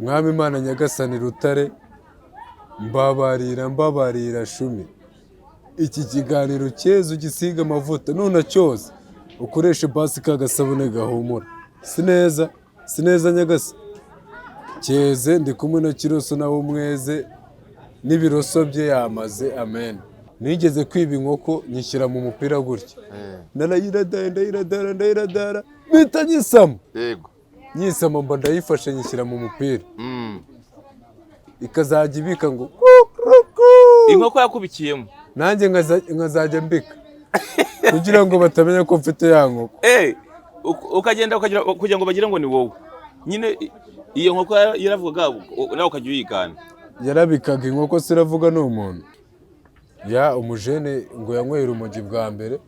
Mwami Imana Nyagasani Rutare, mbabarira shumi. Iki kiganiro cyeze ugisiga amavuta nuna cyose ukoreshe basi kagasabune gahumura. Sineza Nyagasa. Cyeze ndi kumwe na Kiroso nawe umweze n'ibiroso bye yamaze, amen. Nigeze kwiba inkoko nyishyira mu mupira gutya. Ndayiradara bita nyisama. Yego. Nyisama mba ndayifashe nyishyira mu mupira. Ikazajya ibika ngo Inkoko yakubikiyemo. Nanjye nkazajya mbika kugira ngo batamenya ko mfite ya nkoko. Ukagenda kugira ngo bagire ngo ni wowe. Nyine iyo nkoko yaravugaga nawe ukajya uyigana. Yarabikaga inkoko siravuga ni umuntu. Ya umujene ngo yanyweye urumogi bwa mbere.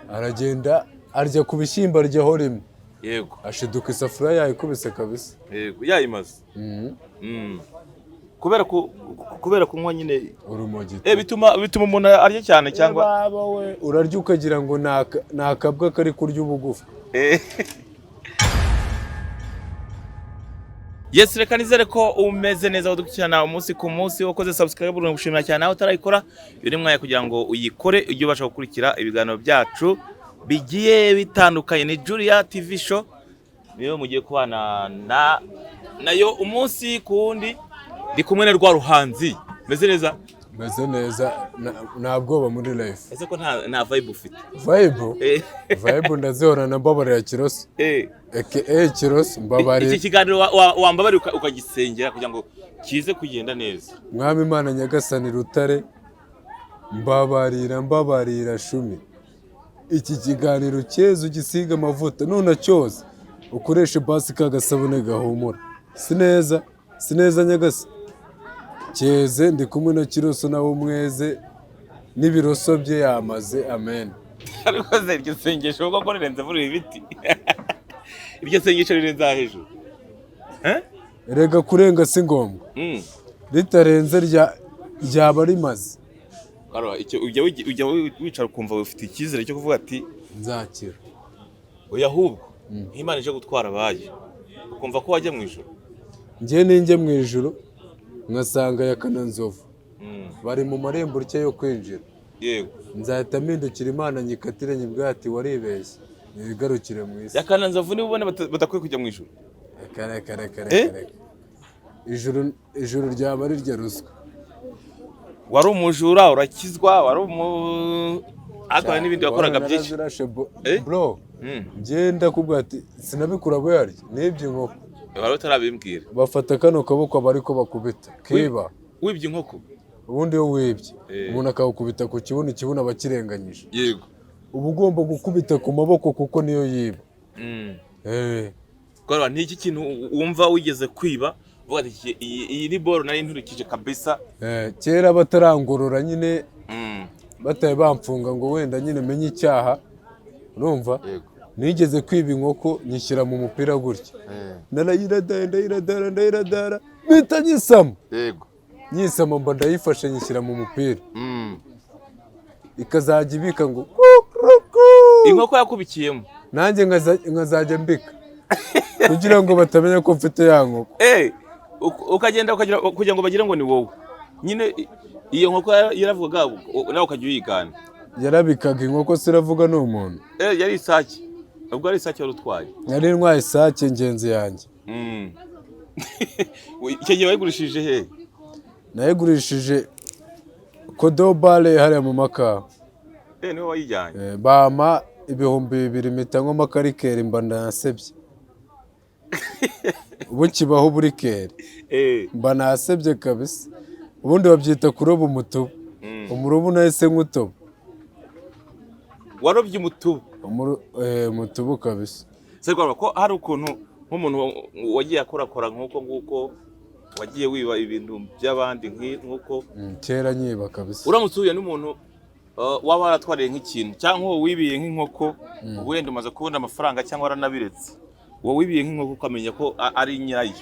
Aragenda arya ku bishyimbo aryaho rimwe. Yego. Ashiduka isafuriya yayikubise kabisa. Yego, yayimaze. Kubera kunywa nyine urumogi. Bituma umuntu arya cyane cyangwa baba we urarya ukagira ngo nakabwa kari kurya ubugufa. Yes, reka nizere ko umeze neza udukurikirana umunsi ku munsi, wakoze subscribe gushimira cyane aho utarayikora. Biri mwaya kugira ngo uyikore ujye ubasha gukurikira ibiganiro byacu bigiye bitandukanye. Ni Julia TV show niyo mugiye kubana nayo umunsi kundi. Ndi kumwe na rwa ruhanzi. Meze neza? Meze neza, nta bwoba muri life. Ese ko nta vibe ufite? Vibe ndazihora na mbabarira Kiroso. Kiroso mbabarira. Iki kiganiro wambabarira ukagisengera kugira ngo kize kugenda neza. Mwami Imana Nyagasani Rutare, mbabarira shumi. Iki kiganiro cyeze ugisiga amavuta nuna cyose ukoreshe basi kagasabune gahumura. Sineza Nyagasa. Cyeze ndi kumwe na Kiroso nawe umweze n'ibiroso bye yamaze, amen. Ariko se iryo sengesho uko rirenze muri ibiti. Iryo sengesho rirenze hejuru. Erega kurenga si ngombwa. Ritarenze ryaba rimaze. Karo ujya wicara ukumva ufite icyizere cyo kuvuga ati nzakira. Oya ahubwo Imana ije gutwara abaye. Ukumva ko wajya mu ijuru. Ngiye ninjye mu ijuru nkasanga ya Kananzovu. Bari mu marembo rye yo kwinjira. Yego. Nzahita mpindukira Imana nyikatire nyibwati waribeshye. Nigarukire mu isi. Ya Kananzovu niba ubona batakwiye kujya mu ijuru. Kare. Ijuru ryaba ari rya ruswa. Wari umujura urakizwa, wari akora n'ibindi wakoraga byinshi. Bro. Ngenda kubwa ati sinabikura boyarye nibye inkoko. Wari utarabimbwira. Bafata kano kaboko bariko bakubita. Kiba. Wibye inkoko. Ubundi yo wibye. Umuntu akawukubita ku kibuno abakirenganyije. Yego. Ubu ugomba gukubita ku maboko kuko niyo yiba. Kwa niki kintu wumva wigeze kwiba uvuga ati iyi ni boro nari nturikije kabisa. Kera batarangorora nyine bataye bamfunga ngo wenda nyine menye icyaha. Urumva? Yego. Nigeze kwiba inkoko nyishyira mu mupira gutya. Ndayiradara bita nyisama. Yego. Nyisama mba ndayifashe nyishyira mu mupira. Ikazajya ibika ngo inkoko yakubikiyemo. Nanjye nkazajya mbika kugira ngo batamenya ko mfite ya nkoko. Ukagenda kugira ngo bagire ngo ni wowe. Nyine iyo nkoko yaravugaga nawe ukajya uyigana. Yarabikaga inkoko siravuga ni umuntu. Yari isake. Ubwo ari isake wari utwaye. Yari ntwaye isake ngenzi yanjye. Icyo gihe wayigurishije he? Nayigurishije Kodobale hariya mu Makawa. Niwe wayijyanye. Bama 2,000 mitango makarikeri mba nasebye. Ubu kibaho buri kere. Mba nasebye kabisa. Ubundi babyita kuroba umutubu. Umurubu nahise nk'utobo. Warobye umutubu. Umutubu kabisa. Serwa ko hari ukuntu nk'umuntu wagiye akora nguko wagiye wiba ibintu by'abandi nk'uko kera nyiba kabisa. Uramutsuye n'umuntu waba waratwariye nk'ikintu cyangwa wibiye nk'inkoko wenda umaze kubona amafaranga cyangwa waranabiretse. Wowe wibiye nk'inkoko ukamenya ko ari nyirayo.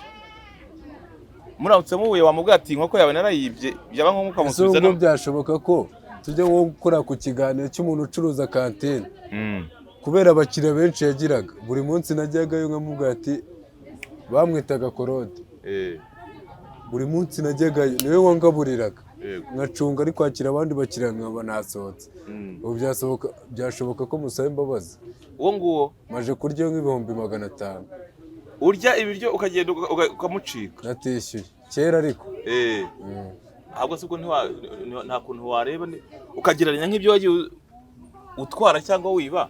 Muramutse muhuye wamubwira ati inkoko yawe narayibye byaba nko mukamusubiza. Nubwo byashoboka ko tujya gukora ku kiganiro cy'umuntu ucuruza kantine. Kubera abakiriya benshi yagiraga buri munsi najyagayo nkamubwira ati bamwitaga Korode. buri munsi najyagayo niwe wangaburiraga nkacunga ari kwakira abandi bakiriya nkaba nasohotse. ubu byashoboka ko musaba imbabazi. uwo nguwo maje kurya nk'ibihumbi 500. urya ibiryo ukagenda ukamucika natishyuye kera ariko ahubwo se ubwo nta kuntu wareba ukagereranya nk'ibyo wagiye utwara cyangwa wiba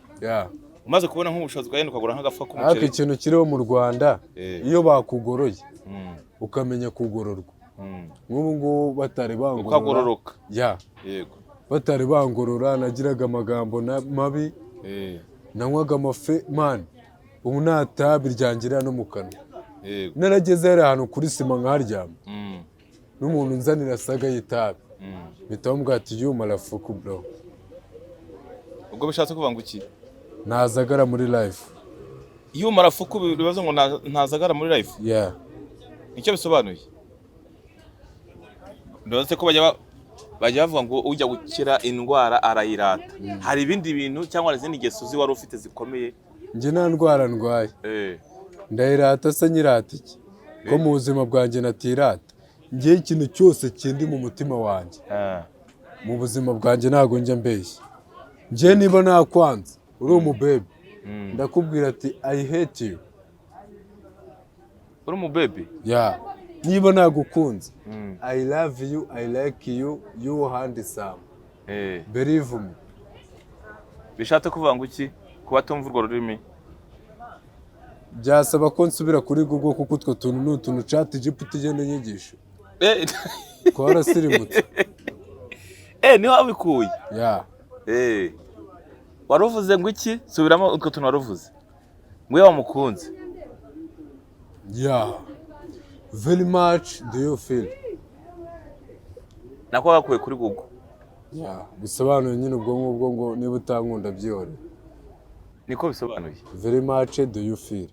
umaze kubona nk'ubushobozi bwawe ukagura nk'agafa k'umuceri. ariko ikintu kiriho mu Rwanda iyo bakugoroye ukamenya kugororwa. nk'ubu ngubu batari bangorora ukagororoka. yego batari bangorora nagiraga amagambo mabi nanywaga amafe mani. ubu nta tabi ryangirira no mu kanwa. narageze hari ahantu kuri sima nkaryama n'umuntu nzanira saga y'itabi mpita bamubwira ati yuma rafuku bro. ubwo bishatse kuvuga ngo iki? ntazagara muri life. yuma rafuku bibazo ngo ntazagara muri life. icyo bisobanuye ndetse ko bajya bavuga ngo ujya gukira indwara arayirata. hari ibindi bintu cyangwa izindi ngeso wari ufite zikomeye? njye nta ndwara ndwaye. ndayirata se nyirata iki ko mu buzima bwanjye natirata. njye ikintu cyose kindi mu mutima wanjye mu buzima bwanjye ntago njya mbeshya. njye niba nakwanze uri umubebe ndakubwira ati I hate you. uri umubebe? niba nagukunze I love you, I like you, you handsome. believe me. bishatse kuvuga ngo iki ku batumva urwo rurimi? byasaba ko nsubira kuri Google kuko utwo tuntu ni utuntu chat GPT igenda nyigisha. ko warasirimutse. niho wabikuye? waruvuze ngo iki? subiramo utwo tuntu waruvuze ngo iyo wamukunze. Very much do you feel. nako wakuye kuri Google. bisobanuye nyine ubwo ngubwo ngo niba utankunda byihore. niko bisobanuye? Very much do you feel.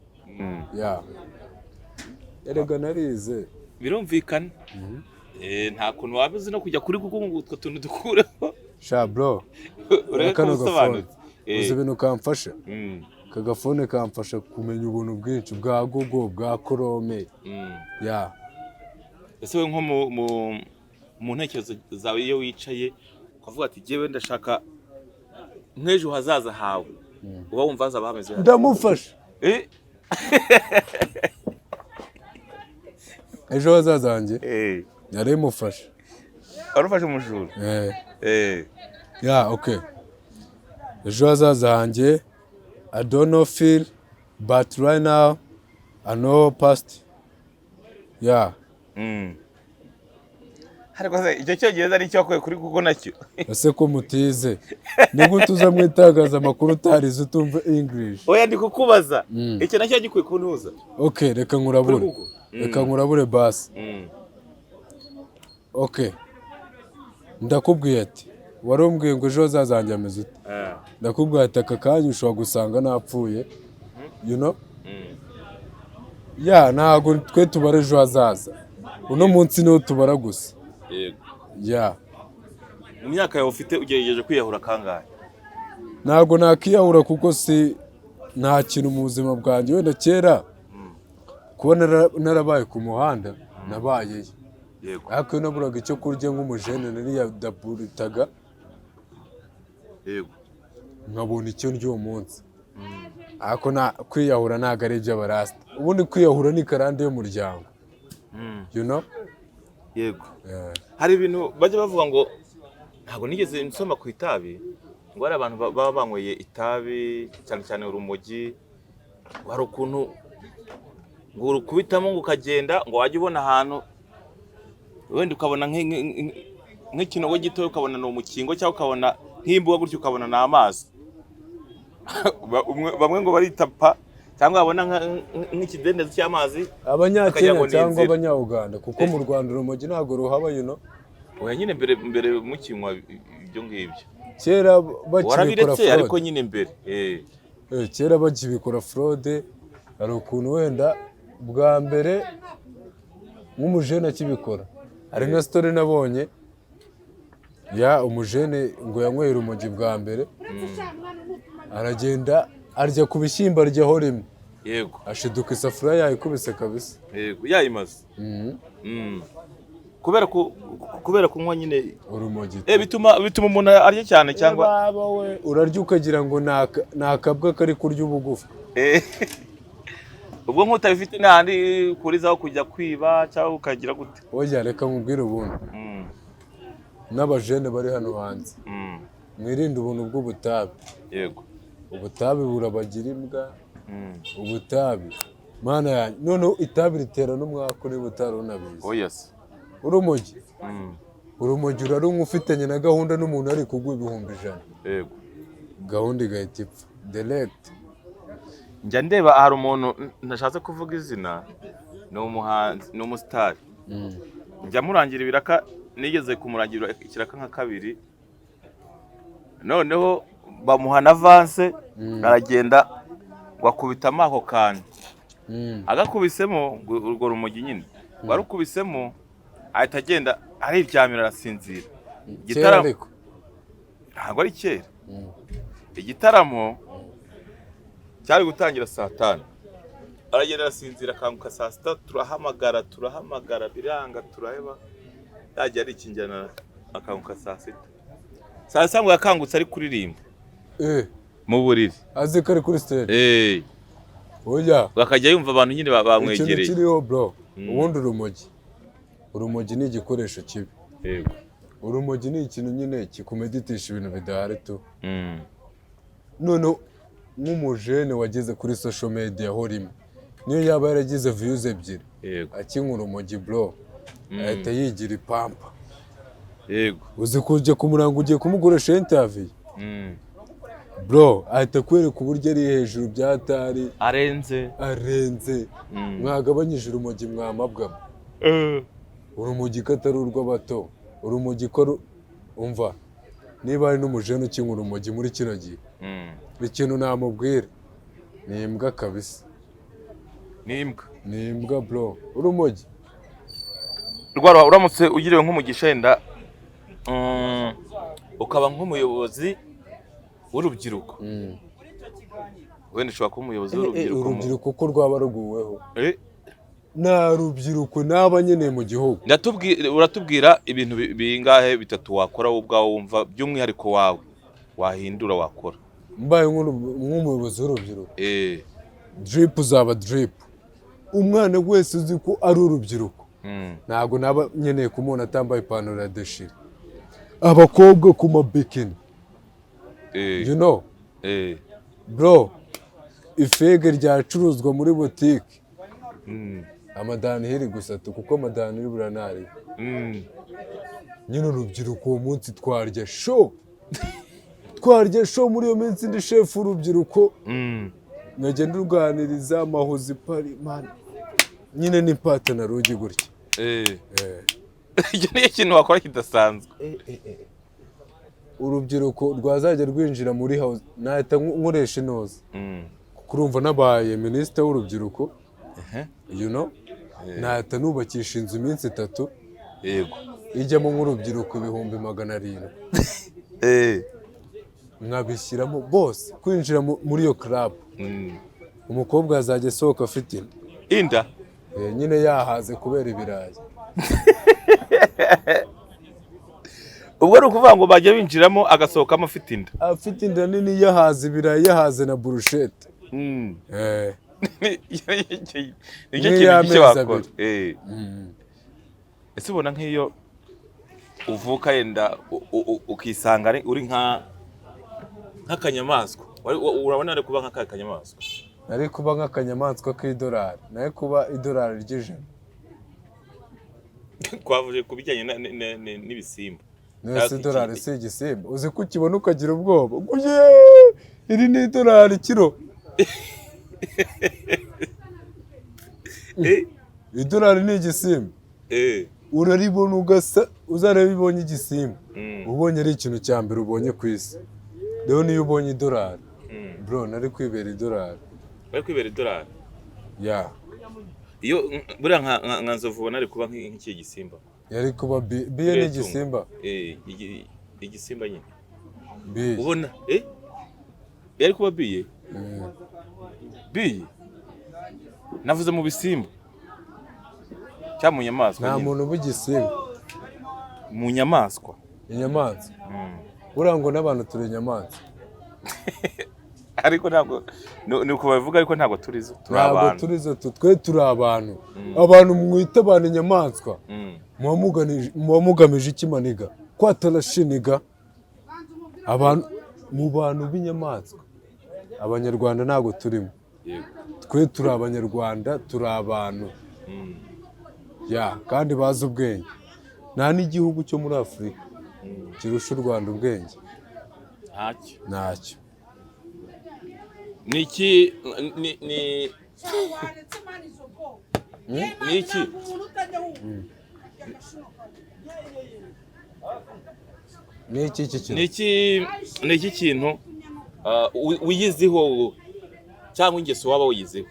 erega narize. birumvikana. nta kuntu wabizi no kujya kuri Google ngo utwo tuntu dukureho. bro ureka gusobanura uzi ibintu kamfasha. kagafone kamfasha kumenya ubuntu bwinshi bwa Google bwa Chrome. ese we nko mu ntekerezo zawe iyo wicaye ukavuga ati jyewe ndashaka nk'ejo hazaza hawe uba wumva hazaba hameze ndamufasha. ejo hazaza hanjye yarimufasha. warufashe umujura? okay. ejo hazaza hanjye I don't know feel but right now I know past. ariko se icyo cyongereza ari cyo wakuye kuri Google nacyo? ese ko mutize ni gute uza mu itangazamakuru utarize utumva English? oya ndi kukubaza icyo nacyo gikuye kuntuza. okay reka nkurabure basi. okay ndakubwiye ati warumbwiye ngo ejo hazazanjye ameze ute. ndakubwiye ati aka kanya ushobora gusanga napfuye ntago twe tubara ejo hazaza uno munsi niho tubara gusa. mu myaka yawe ufite ugerageje kwiyahura kangahe? ntago nakiyahura kuko nta kintu mu buzima bwanjye. wenda kera kuba narabaye ku muhanda nabayeyo. ariko iyo naburaga icyo kurya nk'umujene nariyadaburitaga nkabona icyo ndya uwo munsi. ariko kwiyahura ntabwo ari iby'abarasta. ubundi kwiyahura ni karande y'umuryango. yego hari ibintu bajya bavuga ngo ntabwo nigeze nsoma ku itabi ngo hari abantu baba banyweye itabi cyane cyane urumogi hari ukuntu ngo urukubitamo ngo ukagenda ngo wajya ubona ahantu wenda ukabona nk'ikinogo gito ukabona ni umukingo cyangwa ukabona nk'imbuga gutyo ukabona ni amazi. bamwe ngo baritapa cyangwa babona nk'ikidendezi cy'amazi. abanyakenya cyangwa abanyauganda kuko mu Rwanda urumogi ntabwo ruhaba oya nyine mbere mukinywa ibyo ngibyo kera bakibikora fraude. ariko nyine mbere kera bakibikora fraude. hari ukuntu wenda bwa mbere nk'umujene akibikora hari nka story nabonye umujene ngo yanyweye urumogi bwa mbere aragenda arya ku bishyimbo aryaho rimwe yego ashiduka isafuriya yayikubise kabisa. yego yayimaze. kubera kunywa nyine urumogi. bituma umuntu arya cyane cyangwa baba we urarya ukagira ngo nakabwa kari kurya ubugufa. ubwo nk'utabifite n'ahandi kurizaho kujya kwiba cyangwa ukagira gute. oya reka nkubwire ubundi n'abajene bari hano hanze mwirinde ubuntu bw'ubutabi. yego ubutabi burabagira imbwa. ubutabi mana yanjye noneho itabi ritera n'umwaka niba utari unabizi. oya se urumogi urarunywa ufitanye na gahunda n'umuntu ari kuguha ibihumbi 100. yego gahunda igahita ipfa direct. njya ndeba hari umuntu ntashatse kuvuga izina, ni umuhanzi, ni umusitari. njya murangira ibiraka, nigeze kumurangira ikiraka nka 2, noneho bamuha na avance aragenda wakubitamo ako kantu. agakubisemo urwo rumogi nyine warukubisemo ahita agenda ariryamira arasinzira. igitaramo ntabwo ari kera. igitaramo cyari gutangira saa 5, aragenda arasinzira akanguka saa 6, turahamagara biranga turaheba, yajya arikinjana akanguka saa 6. saa 6 ngo yakangutse ari kuririmba mu buriri azi ko ari kuri stage. oya bakajya yumva abantu nyine bamwegereye. ikintu kiriho bro ubundi urumogi ni igikoresho kibi. urumogi ni ikintu nyine kikumeditisha ibintu bidahari tu. noneho nk'umujene wageze kuri social media aho rimwe niyo yaba yaragize views 2 akinywa urumogi bro ahita yigira ipampa. uzi kujya kumuranga ugiye kumukoresha interview bro ahita kwereka uburyo ari hejuru byatari arenze mwagabanyije urumogi mwamabwamo. urumogi katari urw'abato, urumogi ko umva niba ari n'umujene ukinywa urumogi muri kino gihe ikintu namubwira ni imbwa kabisa. ni imbwa bro urumogi. rwara uramutse ugiriwe nk'umugisha yenda ukaba nk'umuyobozi w'urubyiruko, wenda ushobora kuba umuyobozi w'urubyiruko. urubyiruko ko rwaba ruguweho nta rubyiruko n'aba nyine mu gihugu. uratubwira ibintu bingahe 3 wakora wowe ubwawe wumva by'umwihariko wawe wahindura wakora mbaye nk'umuyobozi w'urubyiruko? drip uzaba drip. umwana wese uzi ko ari urubyiruko ntabwo naba nkeneye kumubona atambaye ipantaro ya deshire. abakobwa ku mabikini you know bro ifege ryacuruzwa muri boutique amadani hiri gusa tu kuko amadani hiri buranari nyine urubyiruko uwo munsi twarya show muri iyo minsi ndi chef urubyiruko nkagenda urwaniriza amahuzi pari man nyine ni partner rugi gutya. icyo ni ikintu wakora kidasanzwe. urubyiruko rwazajya rwinjira muri house nahita nkoresha inoze kurumva nabaye minister w'urubyiruko you know nahita nubakisha inzu iminsi 3 ijyamo nk'urubyiruko 700,000 nkabishyiramo bose kwinjira muri iyo club. umukobwa azajya asohoka afite inda nyine yahaze kubera ibirayi. ubwo ari ukuvuga ngo bajya binjiramo agasohokamo afite inda nini yahaze ibirayi yahaze na burushete. nicyo kintu gishya wakora. ese ubona nk'iyo uvuka yenda ukisanga uri nk'akanyamaswa, urabona ari kuba nk'akanyamaswa? ari kuba nk'akanyamaswa k'idolari, nawe kuba idolari ry'ijana. twavuje ku bijyanye n'ibisimba. nese idolari si igisimba, uzi ko ukibona ukagira ubwoba iri ni idolari kiro. idolari ni igisimba. uraribona ugasa uzareba ibonye igisimba ubonye ari ikintu cya mbere ubonye ku isi. rero niyo ubonye idolari bro nari kwibera idolari. bari kwibera idolari ya iyo buriya nka nzovu ubona ari kuba nk'iki gisimba? yari kuba biye ni igisimba. igisimba nyine biye ubona yari kuba biye. navuze mu bisimba cyangwa mu nyamaswa nta nyine? muntu uba igisimba. Mu nyamaswa. Inyamaswa buriya ngo n'abantu turi inyamaswa. Ariko ntabwo ni uko babivuga, ariko ntabwo turizo, turi ntabwo abantu. turizo, twe turi abantu. Abantu mwita abantu inyamaswa muba mugamije iki maniga? Kwatarashiniga abantu mu bantu b'inyamaswa. Abanyarwanda ntabwo turimo. Twe turi abanyarwanda, turi abantu. Kandi bazi ubwenge. Nta n'igihugu cyo muri Afurika kirusha u Rwanda ubwenge. Ntacyo. Ni iki ni iki kintu wiyiziho cyangwa ingeso waba wiyiziho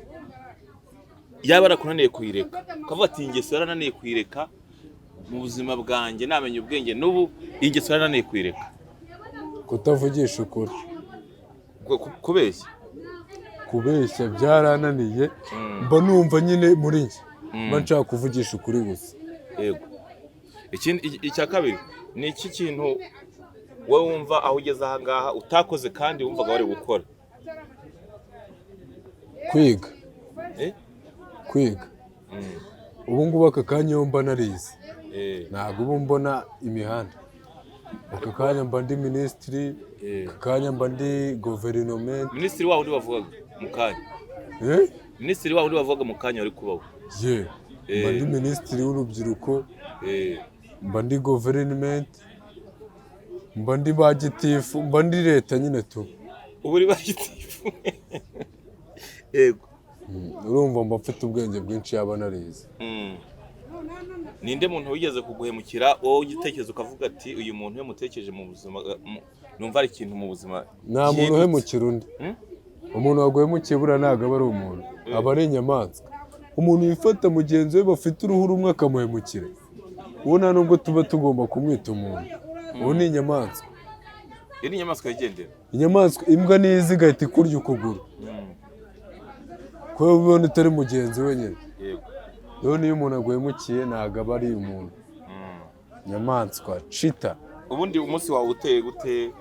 yaba arakunaniye kuyireka, ukavuga ati ingeso yarananiye kuyireka mu buzima bwanjye, namenye ubwenge n'ubu ingeso yarananiye kuyireka? Kutavugisha ukuri. Kubeshya byarananiye. Mba numva nyine muri njye mba nshaka kuvugisha ukuri gusa. Yego. Icya kabiri, ni iki kintu wowe wumva aho ugeze aha ngaha utakoze kandi wumvaga wari gukora? Kwiga. Ubu ngubu aka kanya iyo mba narize ntabwo ubu mbona imihanda. Aka kanya mba ndi minisitiri, aka kanya mba ndi guverinoma. Minisitiri wawe undi bavugaga mu kanya? Minisitiri wawe undi bavugaga mu kanya wari kubaho? Mba ndi minisitiri w'urubyiruko, mba ndi guverinoma, mba ndi ba gitifu, mba ndi leta nyine tu. Ubu uri ba gitifu? Yego. Urumva mba mfite ubwenge bwinshi yaba narize. Ninde muntu wigeze kuguhemukira wowe ugitekereza ukavuga ati uyu muntu iyo mutekereje mu buzima numva ari ikintu mu buzima? Nta muntu uhemukira undi. Umuntu waguhemukiye buriya ntabwo aba ari umuntu, aba ari inyamaswa. Umuntu wifata mugenzi we bafite uruhu rumwe akamuhemukira, ubu nta nubwo tuba tugomba kumwita umuntu. Ubu ni inyamaswa. Iyo ni inyamaswa yigendera. Inyamaswa, imbwa niyo izi igahita ikurya ukuguru kubera ubona utari mugenzi we nyine. Rero niyo umuntu aguhemukiye ntabwo aba ari umuntu. Inyamaswa, cheetah. Ubundi umunsi wawe uteye gute?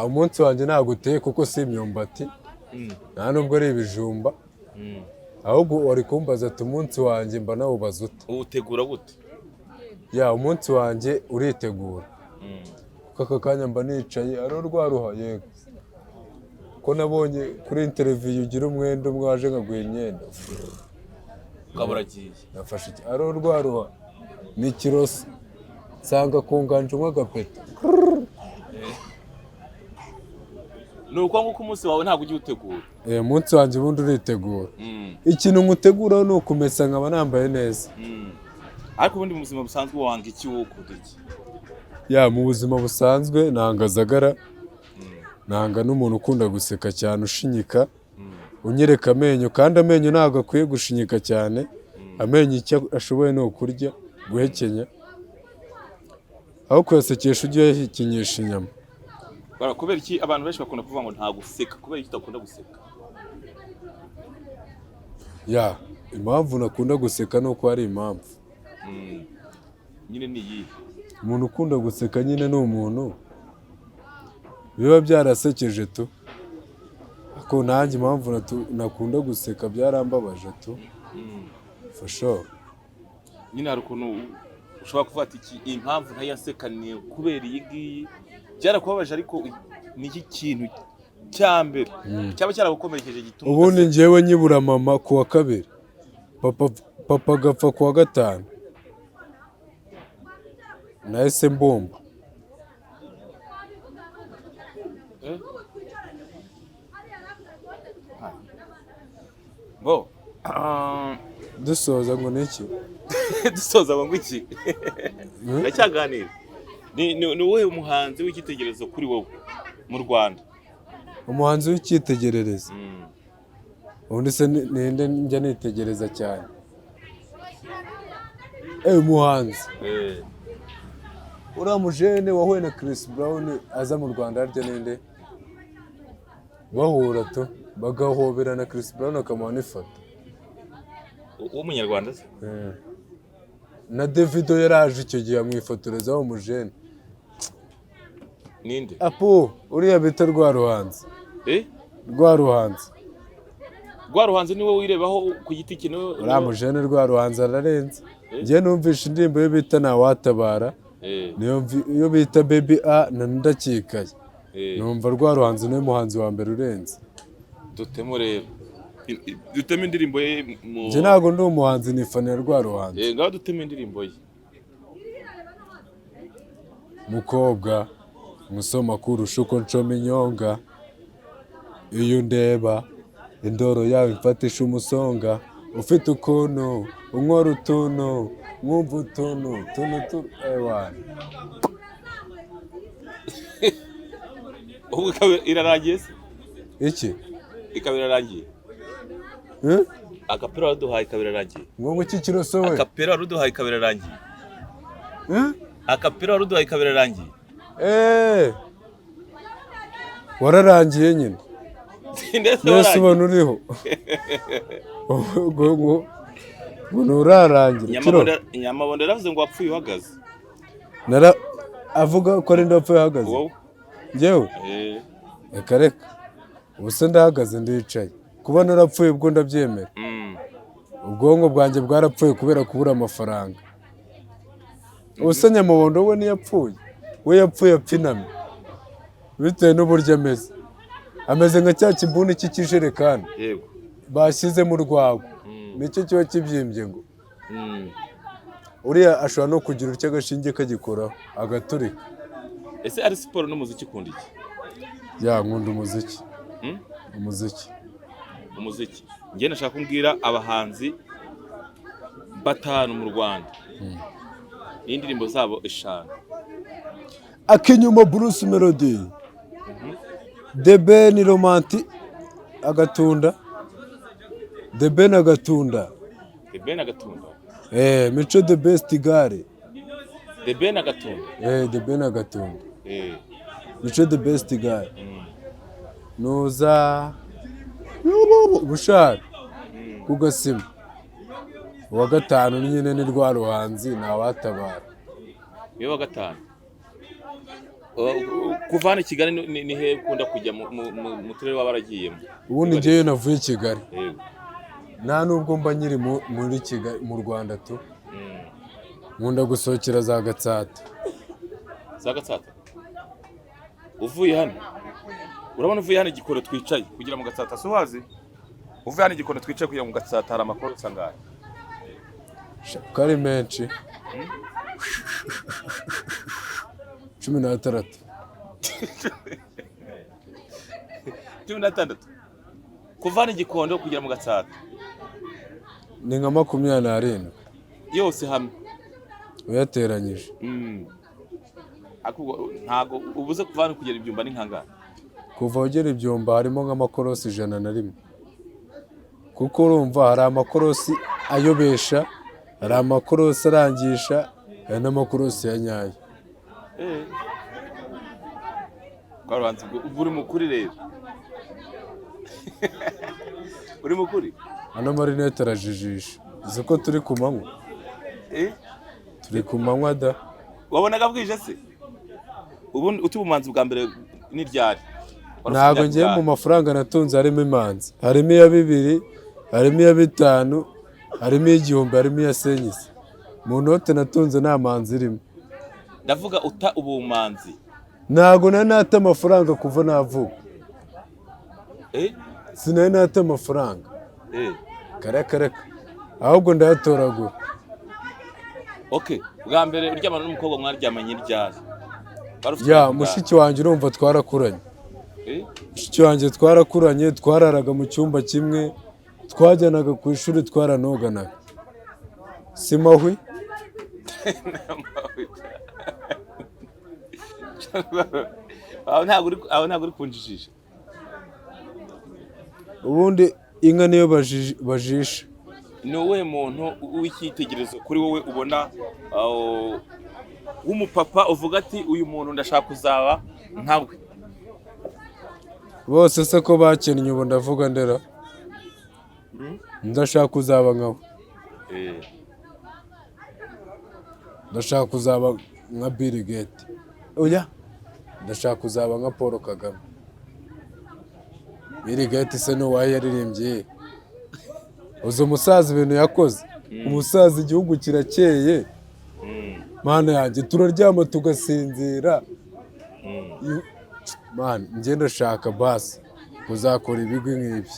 Umunsi wanjye ntabwo uteye kuko si imyumbati, nta nubwo ari ibijumba. Ahubwo wari kumbaza ati umunsi wanjye mba nawubaza ute? Uwutegura gute? Umunsi wanjye uritegura kuko aka kanya mba nicaye ari rwaruha. Yego, ko nabonye kuri interview ugira umwenda umwe waje nkaguha imyenda ukabura agiye. Nafashe iki ari rwaruha ni ikiroso nsanga ku nganje umwe agapeta. Ni uko nguko umunsi wawe ntabwo ugiye utegura? Umunsi wanjye ubundi uritegura. Ikintu nguteguraho ni ukumesa nkaba nambaye neza. Ariko ubundi mu buzima busanzwe wanga iki wowe ukunda iki? Mu buzima busanzwe nanga zagara, nanga n'umuntu ukunda guseka cyane ushinyika, unyereka amenyo, kandi amenyo ntabwo akwiye gushinyika cyane. Amenyo icyo ashoboye ni ukurya, guhekenya, aho kuyasekesha ujye uyahekenyesha inyama. Kubera iki abantu benshi bakunda kuvuga ngo nta guseka? Kubera iki utakunda guseka? Impamvu nakunda guseka ni uko hari impamvu. Nyine ni iyi. Umuntu ukunda guseka nyine ni umuntu biba byarasekeje tu. Ariko nanjye impamvu nakunda guseka byarambabaje tu. For sure. Nyine hari ukuntu ushobora kuvuga ati impamvu ntayaseka ni kubera iyi ngiyi. Byarakubabaje, ariko ni iki kintu cya mbere cyaba cyaragukomerekeje gituma? Ubundi njyewe nyibura mama ku wa kabiri, papa agapfa ku wa gatanu, nahise mbumba. Dusoza ngo niki? Dusoza ngo iki? Ndacyaganira. Ni wowe umuhanzi w'icyitegererezo kuri wowe mu Rwanda? Umuhanzi w'icyitegererezo ubundi se ninde njya nitegereza cyane? Umuhanzi uriya mujene wahuye na Chris Brown aza mu Rwanda harya ninde? Bahura tu bagahoberana, Chris Brown akamuha n'ifoto. w'umunyarwanda se? Na Davido yaraje icyo gihe amwifotorezaho umujene. Ninde? Apo uriya bita Rwaruhanzi. Rwaruhanzi. Rwaruhanzi niwe wirebaho ku giti kino. Uriya mujene Rwaruhanzi ararenze. Njye numvishe indirimbo yo bita Ntawatabara. Iyo bita Baby A na Ndakikaye. Numva Rwaruhanzi niwe muhanzi wa mbere urenze. Dutemo rero. Dutemo indirimbo ye mu. Njye ntabwo ndi umuhanzi nifana ya Rwaruhanzi. Ngaho dutemo indirimbo ye. Mukobwa musoma kurusha uko ncoma inyonga, iyo ndeba indoro yawe mfatisha umusonga, ufite ukuntu unkora utuntu mwumva utuntu ewana. Ubu irarangiye se? Iki? Ikaba irarangiye. Akapera waduhaye ikaba irarangiye. Ngo iki kiroso we? Akapera waduhaye ikaba irarangiye. Akapera waduhaye ikaba irarangiye. Wararangiye nyine. Nese ubona uriho. Ngo nturarangira. Nyamabonde yaravuze ngo wapfuye uhagaze. Avuga ko ari ndapfuye uhagaze. Wowe? Njyewe? Reka. Ubu se ndahagaze ndicaye. Kuba narapfuye ubwo ndabyemera. Ubwonko bwanjye bwarapfuye kubera kubura amafaranga. Ubusa Nyamabondo we ntiyapfuye. We yapfuye apfinamye. Bitewe n'uburyo ameze. Ameze nka cya kibuni cy'ikijerekani. Yego. Bashyize mu rwago. Nicyo kiba kibyimbye ngo. Uriya ashobora no kugira urutya agashinge kagikoraho agaturika. Ese ari siporo n'umuziki ukunda iki? Nkunda umuziki. Umuziki. Njye nashaka kumbwira abahanzi batanu mu Rwanda. N'indirimbo zabo 5. Akinyuma Bruce Melody. The Ben Romantic Agatunda. The Ben Agatunda. Mico the best gare. The Ben Agatunda. The Ben Agatunda. Mico the best gare. Nuza Bushari kugasima. Uwa gatanu nyine ni Rwaruhanzi Ntawatabara. Yewe wa gatanu. Kuvana Kigali ni he ukunda kujya mu turere wabaragiyemo? Ubundi ngewe navuye i Kigali. Nta nubwo mba nyiri muri Kigali mu Rwanda tu. Nkunda gusohokera za Gatsata. Za Gatsata? Uvuye hano? Urabona uvuye hano Gikondo twicaye kugira mu Gatsata so wazi? Uvuye hano Gikondo twicaye kugira mu Gatsata hari amakuru usangaye. Kari menshi. 16. 16. Kuvana Gikondo kugira mu Gatsata. Ni nka 27. Yose hamwe. Uyateranyije. Ntago ubuze kuvana kugera ibyumba ni nkangana. Kuva ugera ibyumba harimo nk'amakorosi 101. Kuko urumva hari amakorosi ayobesha, hari amakorosi arangisha, hari n'amakorosi ya nyayo. Rwaruhanzi uri mukuri rero. Uri mukuri? Ano marinete arajijisha. Uzi ko turi ku manywa? Turi ku manywa da. Wabonaga bwije se? Ubundi utubumanzi bwa mbere ni ryari? Ntago ngiye mu mafaranga natunze harimo imanzi. Harimo iya 2, harimo iya 5, harimo igihumbi, harimo iya senyisi. Mu note natunze nta manzi irimo. Ndavuga uta ubumanzi. Ntago nata amafaranga kuva navuka. Sinari nata amafaranga. Kareka. Ahubwo ndayatoragura. Okay, bwa mbere uryamana n'umukobwa mwaryamanye ryari? Mushiki wanjye urumva twarakuranye. Mushiki wanjye twarakuranye, twararaga mu cyumba kimwe, twajyanaga ku ishuri twaranoganaga. Simahwi? Aho ntabwo uri kunjijisha. Ubundi inka niyo bajisha. Ni wowe muntu w'icyitegererezo kuri wowe ubona w'umupapa uvuga ati uyu muntu ndashaka kuzaba nkawe? Bose se ko bakennye ubu ndavuga ndera. Ndashaka kuzaba nkawe. ndashaka kuzaba nka Bill Gates. Oya, ndashaka kuzaba nka Paul Kagame. Bill Gates se n'uwahe yaririmbye? Uzi umusaza ibintu yakoze? Umusaza igihugu kirakeye. Mana yanjye turaryama tugasinzira. Man, njye ndashaka basi kuzakora ibigwi nk'ibyo.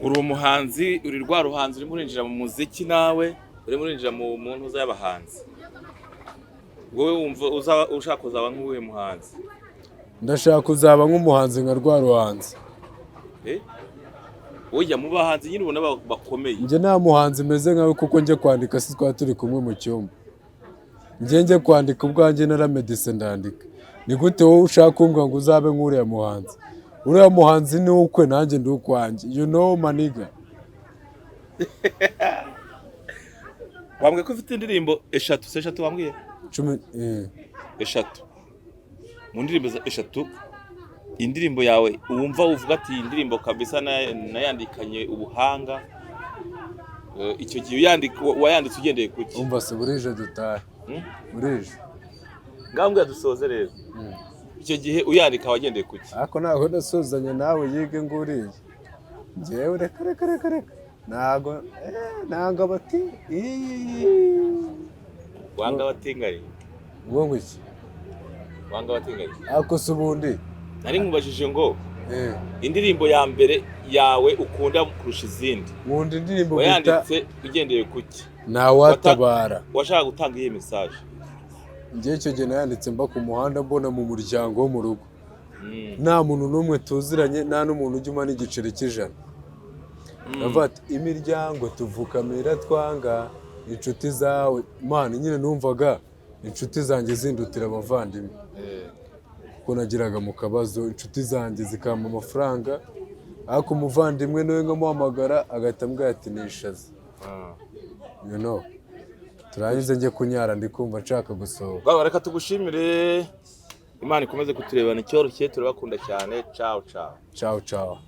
Uri umuhanzi, uri rwa ruhanzi urimo urinjira mu muziki nawe, urimo urinjira mu muntu z'abahanzi. Wowe wumva ushaka kuzaba nk'uwe muhanzi? Ndashaka kuzaba nk'umuhanzi nka rwa ruhanzi. Oya mu bahanzi nyine ubona bakomeye. Njye nta muhanzi meze nkawe kuko njye kwandika si twa turi kumwe mu cyumba. Njye kwandika ubwanjye naramedise ndandika. Ni gute wowe ushaka kumbwira ngo uzabe nk'uriya muhanzi? Uriya muhanzi ni ukwe nanjye ndi ukwanjye. You know maniga. Wambwiye ko ufite indirimbo eshatu wambwiye? 10 eshatu. Mu ndirimbo eshatu indirimbo yawe wumva uvuga ati indirimbo kabisa nayandikanye ubuhanga, icyo gihe wayanditse ugendeye kuki? Umva se burije dutahe. Burije. Ngambwe dusoze rero. Icyo gihe uyandika wagendeye kuki? Ako naho ndasozanya nawe yige nguriye. Njyewe reka. Nago nanga bati. Wanga batingari. Ngo iki? Wanga batingari. Ako subundi. Nari nkubajije ngo indirimbo ya mbere yawe ukunda kurusha izindi. Nkunda indirimbo wayanditse ugendeye kuki? Nawatabara. Washaka gutanga iyi message. Njye icyo gihe nayanditse mba ku muhanda mbona mu muryango wo mu rugo. Nta muntu n'umwe tuziranye, nta n'umuntu ujya n'igiceri cy'ijana. Bavati imiryango tuvukamira twanga inshuti zawe. Man, nyine numvaga inshuti zanjye zindutira abavandimwe. Kuko nagiraga mu kabazo inshuti zanjye zikampa amafaranga, ariko umuvandimwe niwe nkamuhamagara agahita ambwira ati nishaze. You know. Turangize njye kunyara ndikumva nshaka gusohoka. Reka tugushimire. Imana ikomeze kuturebana icyoroshye, turabakunda cyane. Ciao. Ciao.